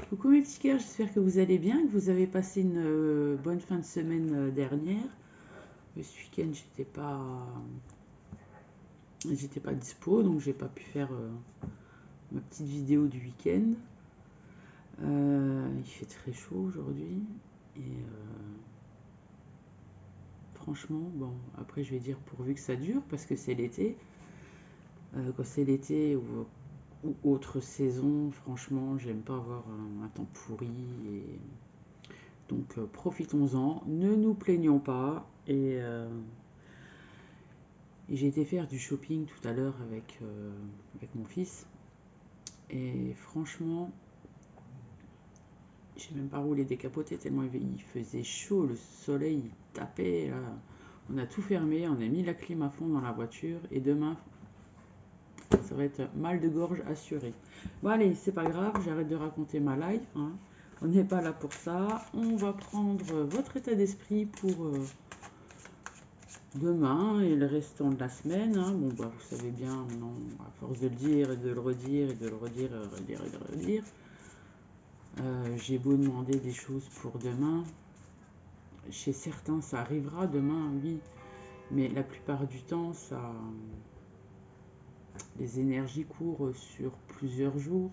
Coucou mes petits cœurs, j'espère que vous allez bien, que vous avez passé une bonne fin de semaine dernière. Ce week-end, j'étais pas dispo, donc j'ai pas pu faire ma petite vidéo du week-end. Il fait très chaud aujourd'hui et franchement, bon, après je vais dire pourvu que ça dure parce que c'est l'été. Quand c'est l'été ou autre saison, franchement, j'aime pas avoir un temps pourri et donc profitons-en, ne nous plaignons pas. Et j'ai été faire du shopping tout à l'heure avec mon fils. Et franchement, j'ai même pas roulé décapoté tellement il faisait chaud, le soleil il tapait. Là. On a tout fermé, on a mis la clim à fond dans la voiture. Et demain, ça va être mal de gorge assuré. Bon allez, c'est pas grave, j'arrête de raconter ma life. Hein. On n'est pas là pour ça. On va prendre votre état d'esprit pour demain et le restant de la semaine. Hein. Bon, bah, vous savez bien, non, à force de le dire et de le redire et de le redire, redire et de le redire, j'ai beau demander des choses pour demain. Chez certains, ça arrivera demain, oui, mais la plupart du temps, les énergies courent sur plusieurs jours,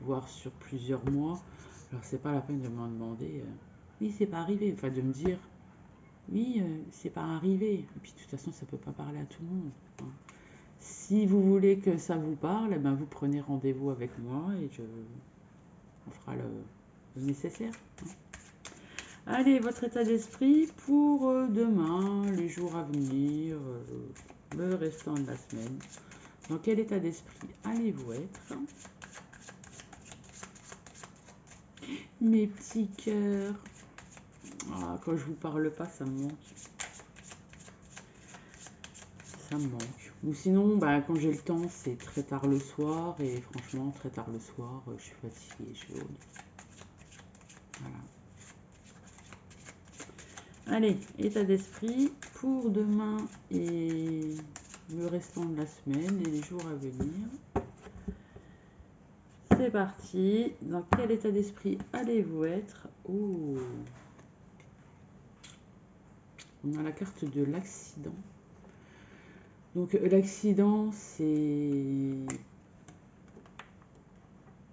voire sur plusieurs mois. Alors, c'est pas la peine de m'en demander. Oui, c'est pas arrivé. Enfin, de me dire, oui, c'est pas arrivé. Et puis, de toute façon, ça peut pas parler à tout le monde. Hein. Si vous voulez que ça vous parle, eh ben vous prenez rendez-vous avec moi et on fera le nécessaire. Hein. Allez, votre état d'esprit pour demain, les jours à venir, le restant de la semaine. Dans quel état d'esprit allez-vous être? Mes petits cœurs. Ah, quand je vous parle pas, ça me manque. Ça me manque. Ou sinon, bah, quand j'ai le temps, c'est très tard le soir. Et franchement, très tard le soir, je suis fatiguée, je suis au lit. Voilà. Allez, état d'esprit pour demain et le restant de la semaine et les jours à venir. C'est parti. Dans quel état d'esprit allez-vous être? Oh, on a la carte de l'accident. Donc l'accident,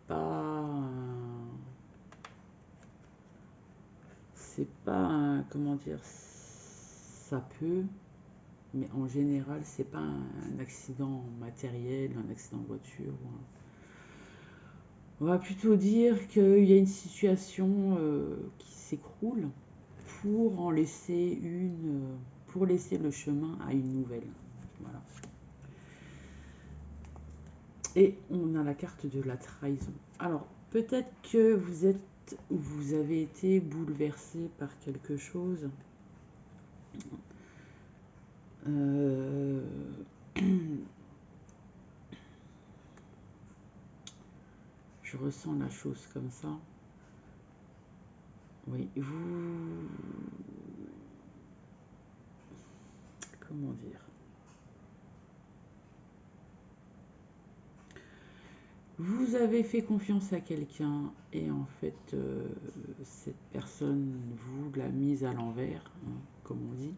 pas, c'est pas, comment dire, ça peut, mais en général, c'est pas un accident matériel, un accident de voiture. On va plutôt dire qu'il y a une situation qui s'écroule pour en laisser pour laisser le chemin à une nouvelle. Voilà. Et on a la carte de la trahison. Alors, peut-être que vous avez été bouleversé par quelque chose. Euh, je ressens la chose comme ça. Oui, comment dire? Vous avez fait confiance à quelqu'un et en fait, cette personne vous l'a mise à l'envers, hein, comme on dit.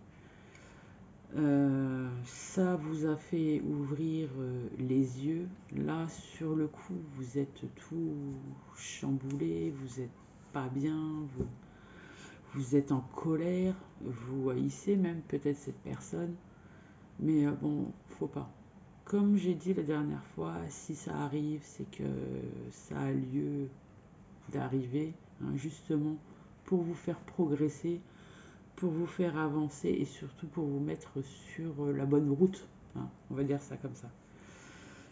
Ça vous a fait ouvrir les yeux. Là, sur le coup, vous êtes tout chamboulé, vous êtes pas bien, vous êtes en colère, vous haïssez même peut-être cette personne. Mais bon, faut pas. Comme j'ai dit la dernière fois, si ça arrive, c'est que ça a lieu d'arriver, hein, justement, pour vous faire progresser, pour vous faire avancer et surtout pour vous mettre sur la bonne route. Hein, on va dire ça comme ça.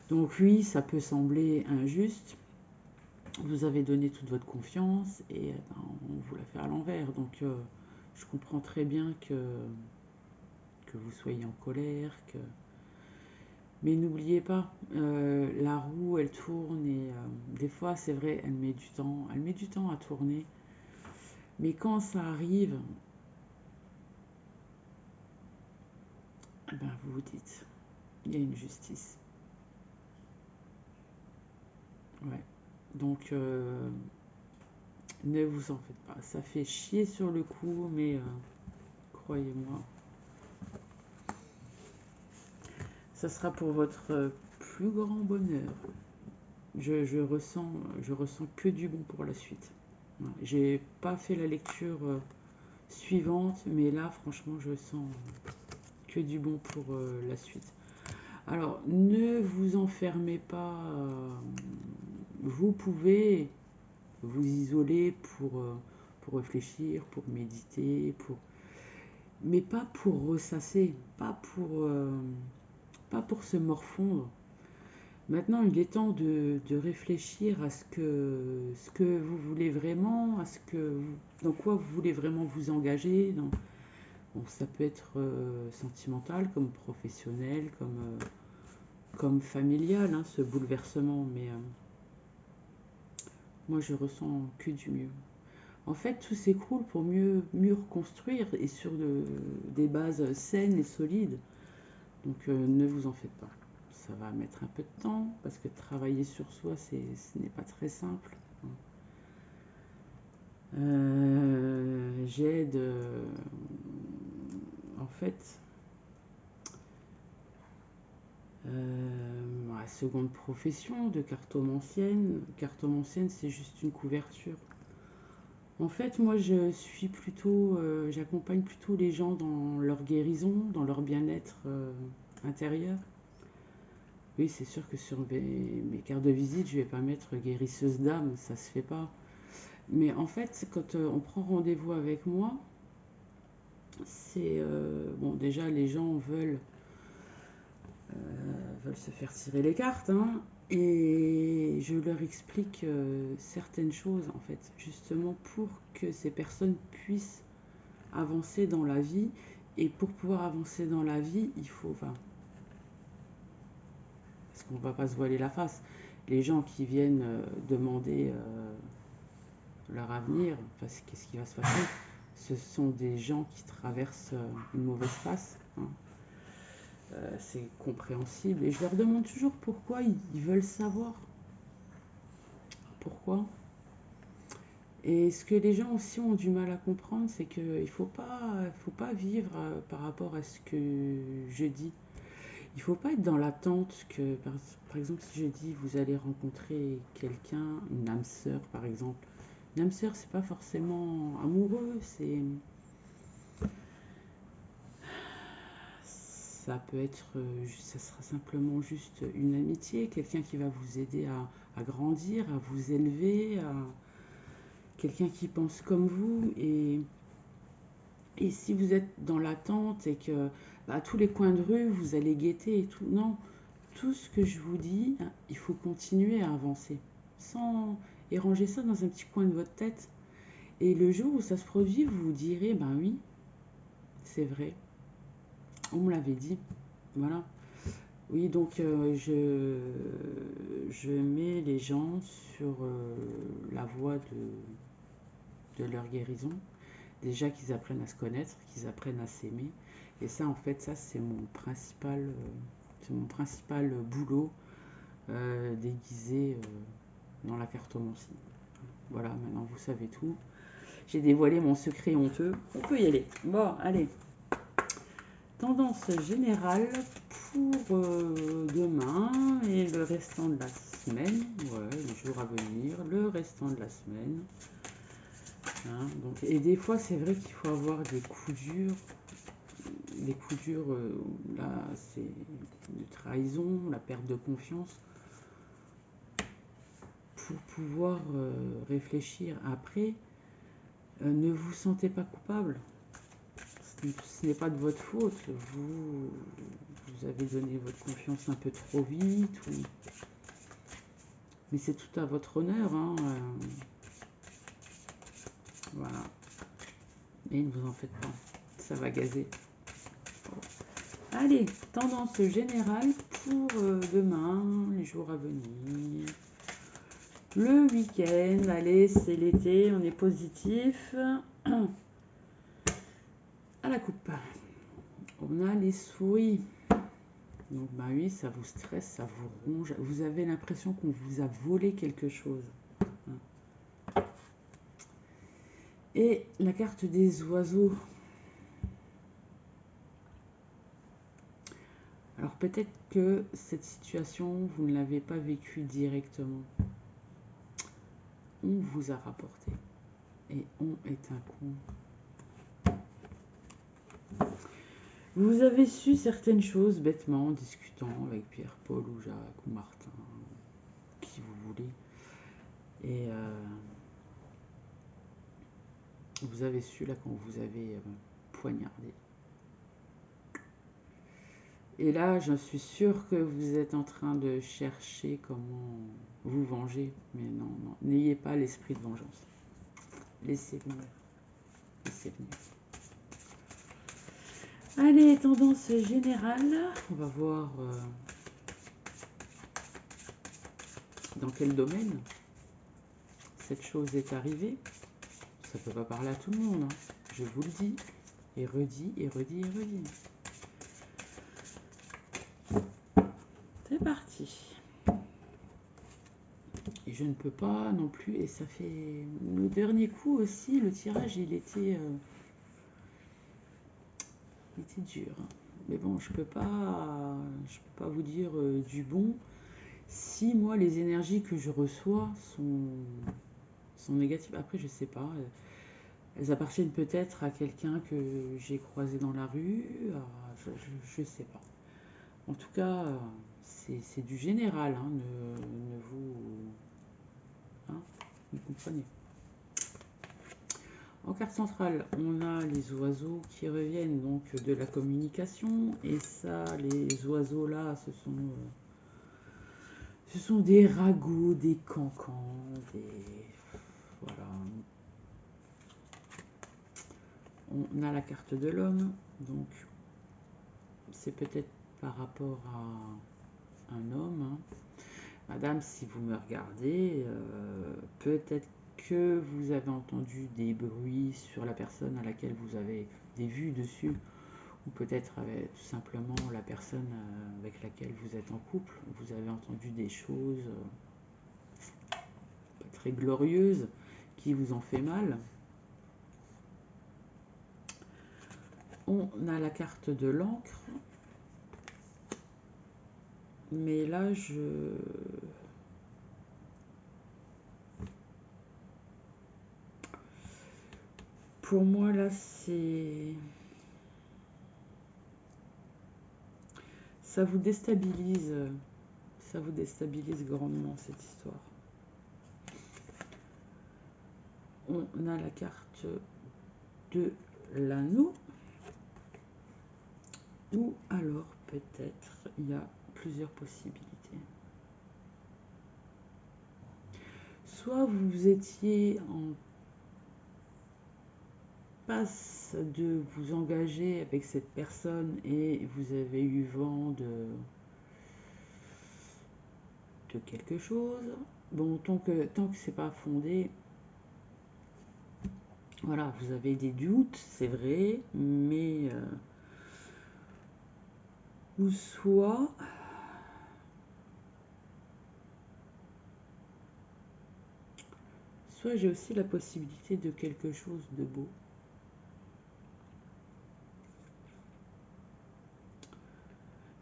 Donc oui, ça peut sembler injuste. Vous avez donné toute votre confiance et ben, on vous l'a fait à l'envers. Donc je comprends très bien que vous soyez en colère, mais n'oubliez pas, la roue, elle tourne et des fois, c'est vrai, elle met du temps à tourner. Mais quand ça arrive, ben, vous vous dites, il y a une justice. Ouais. Donc, Ne vous en faites pas. Ça fait chier sur le coup, mais croyez-moi, ça sera pour votre plus grand bonheur. Je ressens que du bon pour la suite. Voilà. J'ai pas fait la lecture suivante, mais là, franchement, je sens que du bon pour la suite. Alors, ne vous enfermez pas. Vous pouvez vous isoler pour réfléchir, pour méditer, mais pas pour ressasser, pas pour se morfondre. Maintenant, il est temps de réfléchir à ce que vous voulez vraiment, dans quoi vous voulez vraiment vous engager. Bon, ça peut être sentimental, comme professionnel, comme familial, hein, ce bouleversement, mais moi je ressens que du mieux. En fait, tout s'écroule pour mieux reconstruire et sur des bases saines et solides. Donc ne vous en faites pas. Ça va mettre un peu de temps parce que travailler sur soi, ce n'est pas très simple. J'aide en fait ma seconde profession de cartomancienne. Cartomancienne, c'est juste une couverture. En fait, moi, j'accompagne plutôt les gens dans leur guérison, dans leur bien-être intérieur. Oui, c'est sûr que sur mes cartes de visite, je vais pas mettre guérisseuse d'âme, ça se fait pas. Mais en fait, quand on prend rendez-vous avec moi, c'est bon, déjà les gens veulent se faire tirer les cartes, hein, et je leur explique certaines choses en fait, justement pour que ces personnes puissent avancer dans la vie. Et pour pouvoir avancer dans la vie, il faut, enfin, parce qu'on ne va pas se voiler la face, les gens qui viennent demander leur avenir, enfin, qu'est-ce qui va se passer, ce sont des gens qui traversent une mauvaise passe, hein. C'est compréhensible et je leur demande toujours pourquoi ils veulent savoir pourquoi. Et ce que les gens aussi ont du mal à comprendre, c'est qu'il ne faut pas vivre par rapport à ce que je dis. Il ne faut pas être dans l'attente que, par exemple, si je dis vous allez rencontrer quelqu'un, une âme sœur par exemple. Une âme sœur, c'est pas forcément amoureux, ça peut être, ça sera simplement juste une amitié, quelqu'un qui va vous aider à grandir, à vous élever, quelqu'un qui pense comme vous. Et si vous êtes dans l'attente et que à tous les coins de rue, vous allez guetter et tout, non, tout ce que je vous dis, hein, il faut continuer à avancer sans et ranger ça dans un petit coin de votre tête. Et le jour où ça se produit, vous vous direz, ben oui, c'est vrai, on me l'avait dit, voilà. Oui, donc je mets les gens sur la voie de leur guérison. Déjà qu'ils apprennent à se connaître, qu'ils apprennent à s'aimer. Et ça, en fait, ça, c'est mon principal boulot déguisé dans la cartomancie. Voilà, maintenant vous savez tout. J'ai dévoilé mon secret honteux. On peut y aller. Bon, allez. Tendance générale pour demain et le restant de la semaine. Ouais, les jours à venir, le restant de la semaine. Hein, donc, et des fois, c'est vrai qu'il faut avoir des coups durs. Les coups durs, là, c'est de trahison, la perte de confiance, pour pouvoir réfléchir. Après, ne vous sentez pas coupable. Ce n'est pas de votre faute. Vous avez donné votre confiance un peu trop vite. Mais c'est tout à votre honneur. Hein, voilà. Et ne vous en faites pas. Ça va gazer. Allez, tendance générale pour demain, les jours à venir. Le week-end, allez, c'est l'été, on est positif. À la coupe. On a les souris. Donc, bah oui, ça vous stresse, ça vous ronge. Vous avez l'impression qu'on vous a volé quelque chose. Et la carte des oiseaux. Alors peut-être que cette situation, vous ne l'avez pas vécue directement. On vous a rapporté. Et on est un con. Vous avez su certaines choses bêtement en discutant avec Pierre, Paul ou Jacques ou Martin, qui vous voulez. Et vous avez su là quand vous avez poignardé. Et là, je suis sûre que vous êtes en train de chercher comment vous venger. Mais non, non, n'ayez pas l'esprit de vengeance. Laissez venir. Laissez venir. Allez, tendance générale. On va voir dans quel domaine cette chose est arrivée. Ça ne peut pas parler à tout le monde. Hein. Je vous le dis. Et redis, et redis, et redis. C'est parti. Et je ne peux pas non plus. Et ça fait... Le dernier coup aussi, le tirage, il était dur. Mais bon, je peux pas vous dire du bon. Si moi, les énergies que je reçois sont négatives. Après, je sais pas. Elles appartiennent peut-être à quelqu'un que j'ai croisé dans la rue. Je sais pas. En tout cas, c'est du général. Hein, ne vous... Hein, vous comprenez. En carte centrale, on a les oiseaux qui reviennent donc de la communication. Et ça, les oiseaux là, ce sont des ragots, des cancans, des... Voilà. On a la carte de l'homme, donc c'est peut-être par rapport à un homme. Hein. Madame, si vous me regardez, peut-être que vous avez entendu des bruits sur la personne à laquelle vous avez des vues dessus, ou peut-être tout simplement la personne avec laquelle vous êtes en couple. Vous avez entendu des choses pas très glorieuses qui vous ont fait mal. On a la carte de l'encre. Mais là, pour moi, là, c'est... Ça vous déstabilise grandement, cette histoire. On a la carte de l'anneau. Ou alors, peut-être, il y a plusieurs possibilités. Soit vous étiez en passe de vous engager avec cette personne et vous avez eu vent de quelque chose. Bon, tant que c'est pas fondé, voilà, vous avez des doutes, c'est vrai, mais ou soit j'ai aussi la possibilité de quelque chose de beau.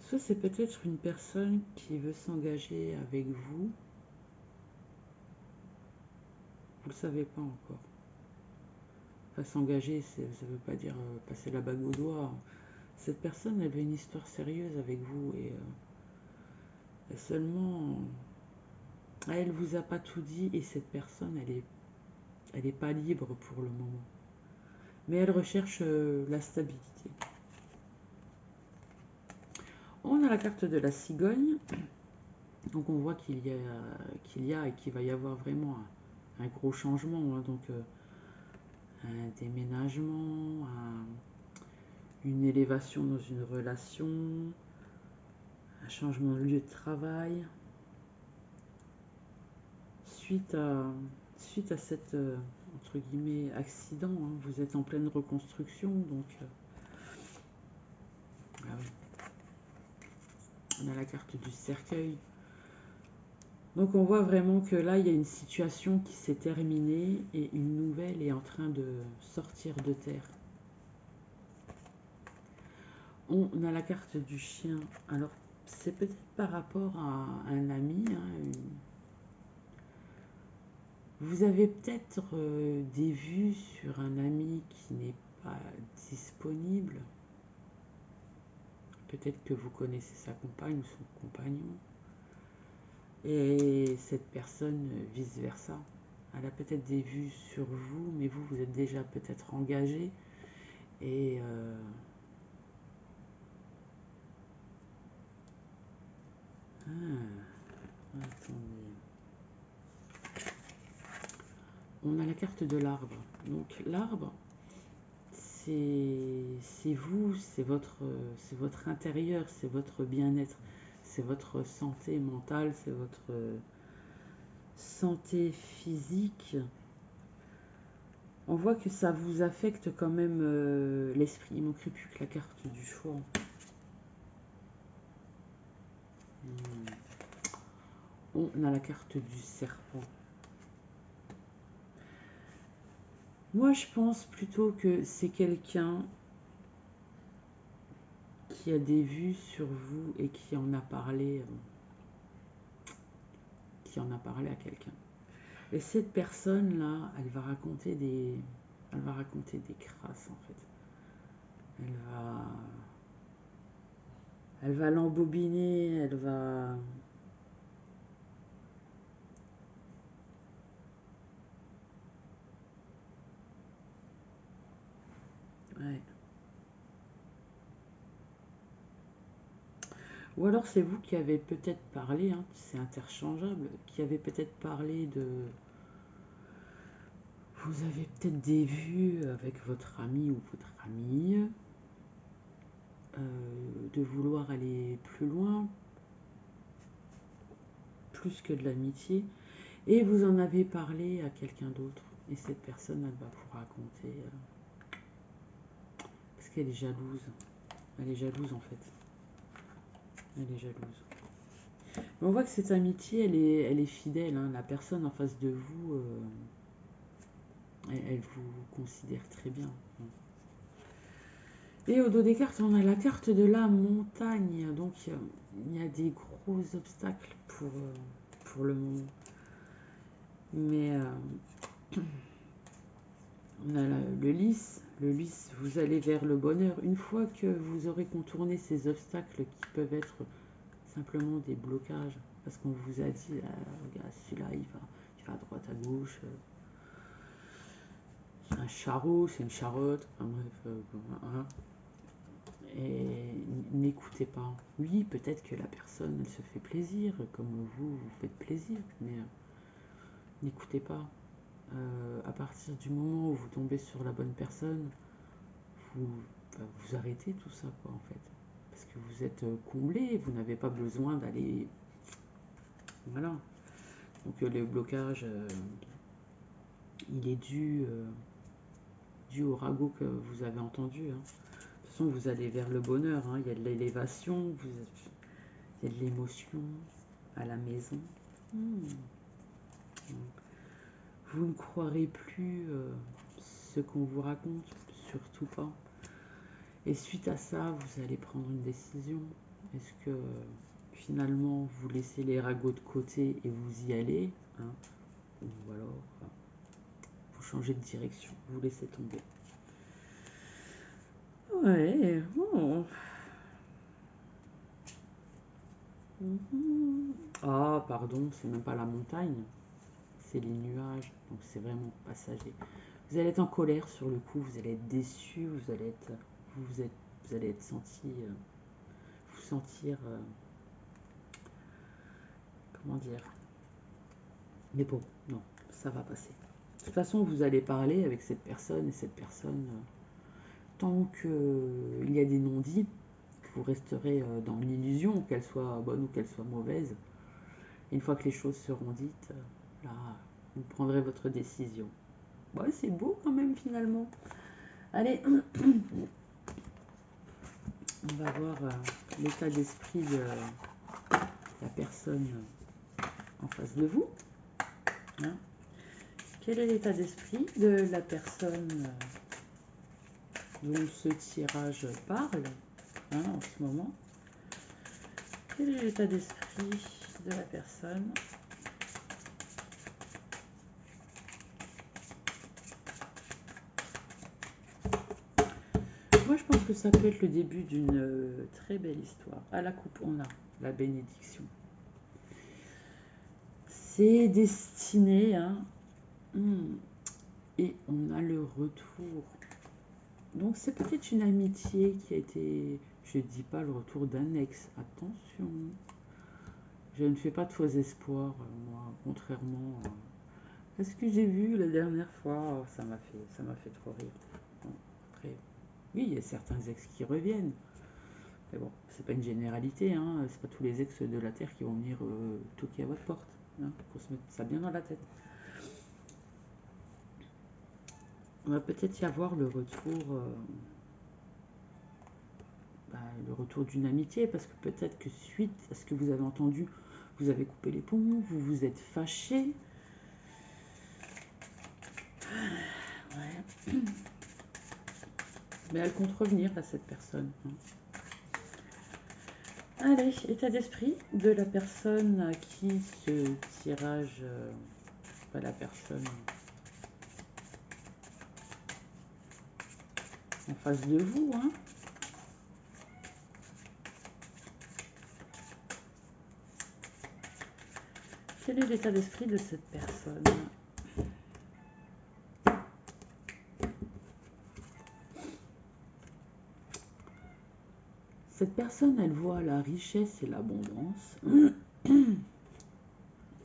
Soit c'est peut-être une personne qui veut s'engager avec vous. Vous ne le savez pas encore. Enfin, s'engager, ça ne veut pas dire passer la bague au doigt. Cette personne, elle veut une histoire sérieuse avec vous et seulement, elle vous a pas tout dit et cette personne, elle est pas libre pour le moment. Mais elle recherche la stabilité. On a la carte de la cigogne. Donc on voit qu'il y a et qu'il va y avoir vraiment un gros changement. Hein. Donc un déménagement, une élévation dans une relation, un changement de lieu de travail. Suite à cet entre guillemets accident, hein, vous êtes en pleine reconstruction, donc ah oui. On a la carte du cercueil. Donc on voit vraiment que là, il y a une situation qui s'est terminée et une nouvelle est en train de sortir de terre. On a la carte du chien. Alors, c'est peut-être par rapport à un ami. Vous avez peut-être des vues sur un ami qui n'est pas disponible. Peut-être que vous connaissez sa compagne ou son compagnon. Et cette personne, vice-versa. Elle a peut-être des vues sur vous, mais vous, vous êtes déjà peut-être engagé. Et attendez. On a la carte de l'arbre. Donc l'arbre, c'est vous, c'est votre intérieur, c'est votre bien-être, c'est votre santé mentale, c'est votre santé physique. On voit que ça vous affecte quand même l'esprit. Il ne manquerait plus que la carte du choix. On a la carte du serpent. Moi, je pense plutôt que c'est quelqu'un qui a des vues sur vous et qui en a parlé à quelqu'un. Et cette personne-là, elle va raconter des crasses en fait. Elle va l'embobiner, elle va. Ouais. Ou alors c'est vous qui avez peut-être parlé, hein, c'est interchangeable, qui avez peut-être parlé de. Vous avez peut-être des vues avec votre ami ou votre amie, de vouloir aller plus loin, plus que de l'amitié, et vous en avez parlé à quelqu'un d'autre. Et cette personne, elle va vous raconter, parce qu'elle est jalouse. Elle est jalouse en fait. Elle est jalouse. Mais on voit que cette amitié, elle est fidèle. Hein. La personne en face de vous, elle vous considère très bien. Et au dos des cartes, on a la carte de la montagne. Donc il y a des gros obstacles pour le moment. Mais on a le lys. Le lys, vous allez vers le bonheur. Une fois que vous aurez contourné ces obstacles qui peuvent être simplement des blocages, parce qu'on vous a dit, regarde, celui-là, il va à droite, à gauche. C'est un charreau, c'est une charotte. Enfin bref, hein. Et n'écoutez pas. Oui, peut-être que la personne, elle se fait plaisir, comme vous faites plaisir, mais n'écoutez pas. À partir du moment où vous tombez sur la bonne personne, vous, vous arrêtez tout ça, quoi, en fait. Parce que vous êtes comblé, vous n'avez pas besoin d'aller. Voilà. Donc le blocage, il est dû au ragot que vous avez entendu. Hein. De toute façon, vous allez vers le bonheur. Hein. Il y a de l'élévation, il y a de l'émotion à la maison. Vous ne croirez plus ce qu'on vous raconte, surtout pas. Et suite à ça, vous allez prendre une décision. Est-ce que finalement vous laissez les ragots de côté et vous y allez, hein, ou alors vous changez de direction, vous laissez tomber. Ouais, bon. Ah, pardon, c'est même pas la montagne, c'est les nuages, donc c'est vraiment passager. Vous allez être en colère sur le coup, vous allez être déçu, vous allez être senti, vous sentir, comment dire. Mais bon, non, ça va passer. De toute façon, vous allez parler avec cette personne et cette personne, tant qu'il y a des non-dits, vous resterez dans l'illusion, qu'elle soit bonne ou qu'elle soit mauvaise. Et une fois que les choses seront dites, là, vous prendrez votre décision. Ouais, c'est beau quand même finalement. Allez, on va voir l'état d'esprit de la personne en face de vous. Hein. Quel est l'état d'esprit de la personne dont ce tirage parle en ce moment? Quel est l'état d'esprit de la personne? Moi, je pense que ça peut être le début d'une très belle histoire. À la coupe, on a la bénédiction. C'est destiné, hein. Et on a le retour. Donc, c'est peut-être une amitié qui a été... Je ne dis pas le retour d'un ex. Attention. Je ne fais pas de faux espoirs, moi, contrairement à ce que j'ai vu la dernière fois. Oh, ça m'a fait trop rire. Bon, après, oui, il y a certains ex qui reviennent. Mais bon, c'est pas une généralité, hein. C'est pas tous les ex de la Terre qui vont venir toquer à votre porte. Hein. Faut se mettre ça bien dans la tête. On va peut-être y avoir le retour d'une amitié, parce que peut-être que suite à ce que vous avez entendu, vous avez coupé les ponts, vous vous êtes fâché. Ouais. Mais elle compte revenir à cette personne. Allez, état d'esprit de la personne à qui ce tirage, pas la personne en face de vous, hein. Quel est l'état d'esprit de cette personne? Cette personne, elle voit la richesse et l'abondance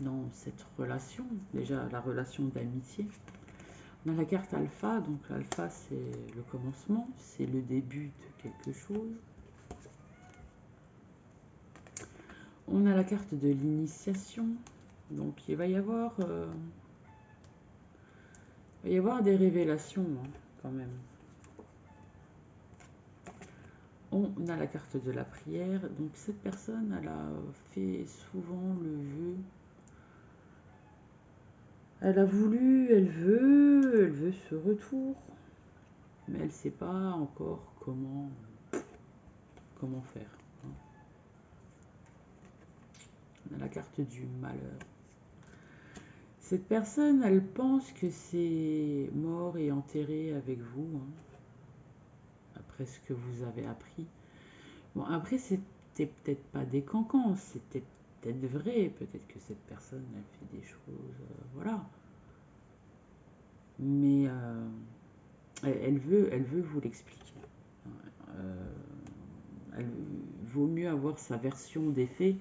dans cette relation, déjà la relation d'amitié. On a la carte alpha, donc l'alpha c'est le commencement, c'est le début de quelque chose. On a la carte de l'initiation, donc il va y avoir des révélations quand même. On a la carte de la prière, donc cette personne, elle a fait souvent le vœu. Elle a voulu, elle veut ce retour, mais elle ne sait pas encore comment faire. On a la carte du malheur. Cette personne, elle pense que c'est mort et enterré avec vous, après ce que vous avez appris. Bon, après, c'était peut-être pas des cancans, c'était peut-être vrai, peut-être que cette personne, elle fait des choses, voilà. Mais elle veut vous l'expliquer. Il vaut mieux avoir sa version des faits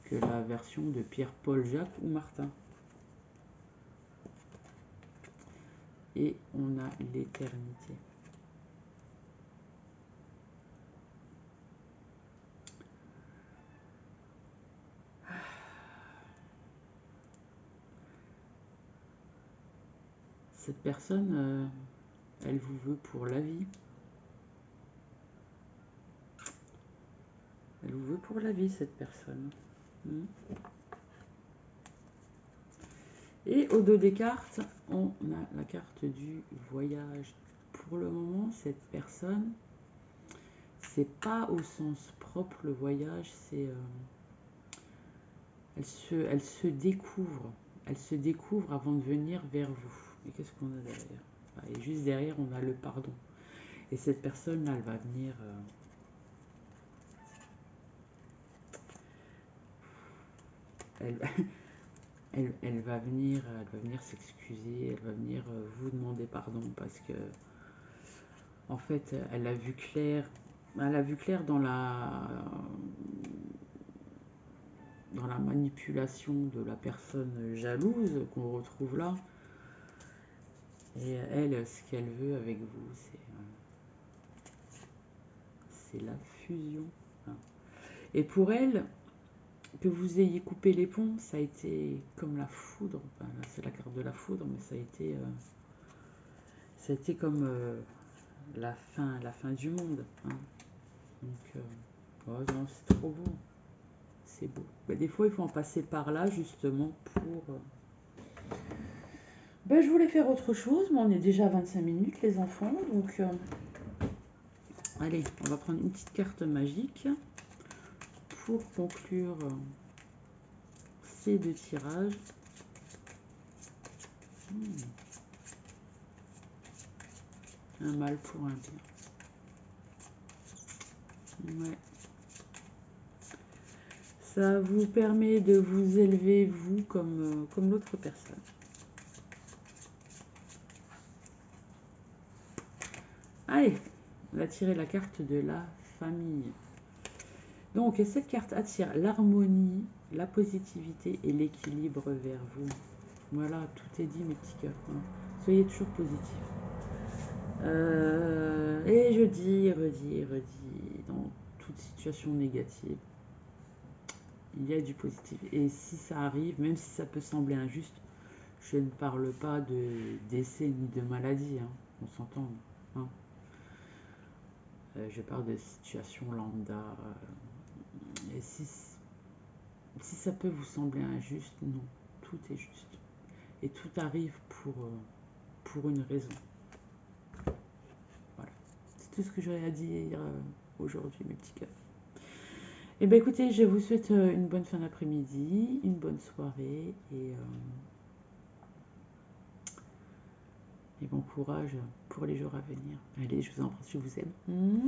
que la version de Pierre, Paul, Jacques ou Martin. Et on a l'éternité. Cette personne, elle vous veut pour la vie. Elle vous veut pour la vie, cette personne. Et au dos des cartes, on a la carte du voyage. Pour le moment, cette personne, c'est pas au sens propre le voyage, c'est elle se découvre. Elle se découvre avant de venir vers vous. Et qu'est-ce qu'on a derrière? Et juste derrière, on a le pardon. Et cette personne, là, elle va venir... elle va venir s'excuser, elle va venir vous demander pardon parce que, en fait, elle a vu clair dans la manipulation de la personne jalouse qu'on retrouve là. Et elle, ce qu'elle veut avec vous, c'est la fusion. Et pour elle, que vous ayez coupé les ponts, ça a été comme la foudre. Enfin, là, c'est la carte de la foudre, mais ça a été comme la fin du monde. Donc, oh non, c'est trop beau. c'est beau. Ben, des fois, il faut en passer par là, justement, pour... Ben, je voulais faire autre chose, mais on est déjà à 25 minutes, les enfants. Donc, allez, on va prendre une petite carte magique pour conclure ces deux tirages. Un mal pour un bien. Ouais. Ça vous permet de vous élever, vous, comme l'autre personne. Allez, on va tirer la carte de la famille. Donc, cette carte attire l'harmonie, la positivité et l'équilibre vers vous. Voilà, tout est dit, mes petits cœurs. Hein. Soyez toujours positifs. Et je dis, redis, dans toute situation négative, il y a du positif. Et si ça arrive, même si ça peut sembler injuste, je ne parle pas de décès ni de maladie, hein, on s'entend. Hein. Je parle de situation lambda. Et si ça peut vous sembler injuste, non, tout est juste. Et tout arrive pour une raison. Voilà. C'est tout ce que j'aurais à dire aujourd'hui, mes petits cœurs. Eh bien, écoutez, je vous souhaite une bonne fin d'après-midi, une bonne soirée et bon courage pour les jours à venir. Allez, je vous embrasse, je vous aime.